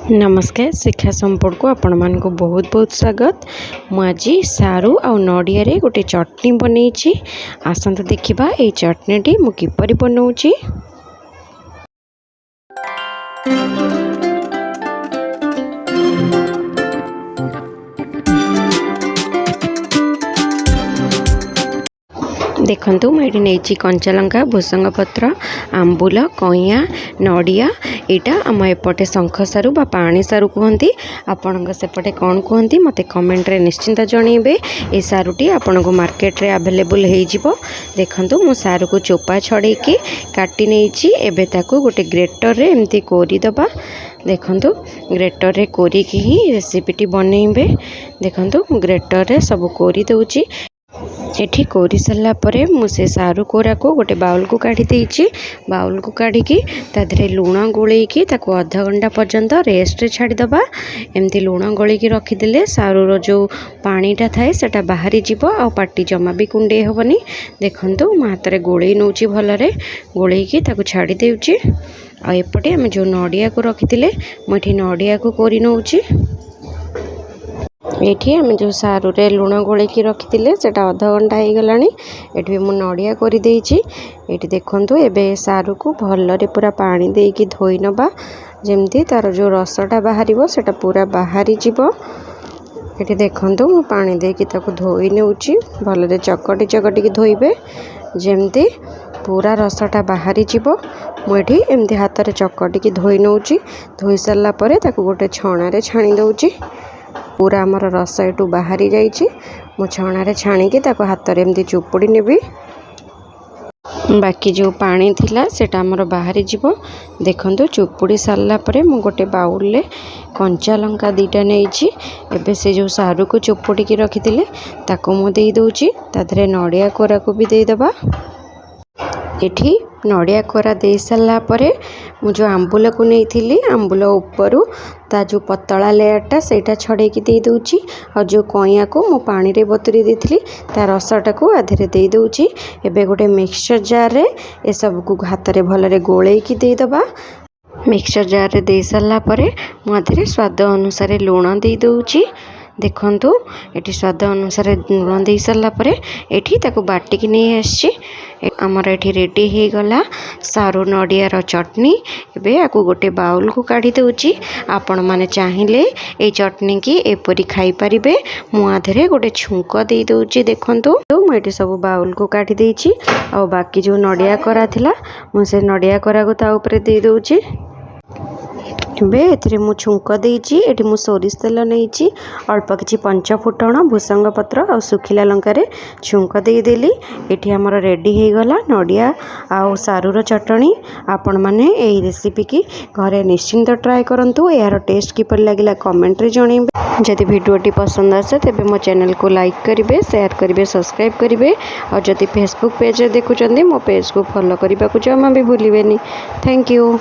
नमस्कार शिक्षा संपूर्ण को आपण मान को बहुत बहुत स्वागत। मुझे सारू आ नड़िया रे गोटे चटनी बनई। आसत देखा ये चटनी मु किपरि बनाऊँगी। देखंतु मुझे नहीं कंचा लंका भूसंग पत्र आंबुल कईया नड़िया यहाँ आम एपटे शंख सारू बा पानी सारू कहती आपण सेपटे कौन कहती मत कमेंट रे निश्चिंत जनइबे। ये सारूटी आपण को मार्केट रे अवेलेबल हो। देखंतु मु सारू को चोपा छड़े काटी नहीं एबे ताकू गोटे ग्रेटर रे एमती कोरीदबा। देखंतु ग्रेटर रे कोरिकी ही रेसिपीटी बनइबे। देखंतु ग्रेटर रे सब कोरी दउची। एठी कोरी सरला परे मुझे सारू कोरा को गोटे बाउल को काढ़ी देइछि। बाउल को काढ़ी ताधरे लुण गोलेकी ताको आधा घंटा पर्यंत रेस्ट रे छाड़ी दबा। एमती लुण गोलेकी रखिदेले सारूर जो पानीटा थाए सेटा बाहरी जीवो आ पाटी जमा भी कुंडे हेबनी। देखंतु मो हाथ रे गोलेई नउछि भलरे गोलेकी ताको छाड़ी देउछि। आ एपटे हम जो नड़िया को रखिथिले मोठी नड़िया को कोरी नउछि। ये आम जो सारू रे लुण गोलेकी रखी सेटा आधा घंटा हो गलानी। ये मु नड़िया कर ये देखु एबे सारू को भलरे पूरा पानी देकी धोई नबा जमती तार जो रसटा बाहर सेटा पूरा बाहरी जीवो। ये देखु मु पानी देकी ताको धोई नेउची भलरे चकटी चकटी धोइबे जमती पूरा रसटा बाहरी जीवो। मुझे एमती हाथ रे चकटी धोई नउची। धोई सारा पर ताको गोटे छणा रे छाणी दउची। पूरा आमर रस एटू बाहरी जाइए। मु छणारे छाणिकी ताको हाथ रे एमती चुपुड़ी नेबी। बाकी जो पानी थिला सेटा आमर बाहरी जीवो। देखंतु चुपुड़ी सारला परे मु गोटे बाउल ले कंचा लंका दीटा नेइछि। एबे से जो सारू को चुपुड़ी की रखिथिले ताको मु देई दउछि। ताधरे नड़िया कोरा को भी देई दबा। एठी नड़िया कोरा दे सारा परे मु जो आंबुल को नहीं थी आंबुल उपरू ता जो पतला लेयरटा सेटा छड़े की दे दूची। और जो कईया को मु पानी रे बतुरी देथिली ता रसटा को आधे दे दूची। एबे गोटे मिक्सचर जार रे ए सब को हाथ रे भलरे गोलेई की दे दबा। मिक्सचर जार रे दे सारा परे मु आधे स्वाद अनुसार लुण दे दूची। देखंतु एटी स्वाद अनुसार लुण दे सारा परे एठी ताको बाटिकी नहीं आछि। आमर एठी रेडी हो गला सारू नड़िया रो चटनी। एबे आकु गोटे बाउल को काढ़ी दउची। आपण माने चाहिले ए चटनी की एपरी खाई परिबे। मु आधरे गोटे छुंक दे दउची। देखंतु मु एठी सब बाउल को काढ़ी देइची। आ बाकी जो नड़िया करा थिला मु से नड़िया करा को ता ऊपर दे दउची। एबे एथिरे मु छुंक देइची। एठी मु सोरिष तेल नेइची अल्प किछि पंच फुटण भूसंग पत्र और सुखिला लंका रे छुंक दे देली। एठी हमर रेडी हो गला नड़िया आ सारूर चटनी। आपण माने एई रेसिपी की घरे निश्चिंत ट्राई करंतु। यार टेस्ट किपर लागिला कमेंट रे जणैबे। जदि वीडियोटी पसंद आसे तेबे मो चैनल को लाइक करिवे शेयर करिवे सब्सक्राइब करिवे। और जदि फेसबुक पेज रे देखुचंदी मो पेज को फॉलो करबा को जमा भी भूलिबेनी। Thank you.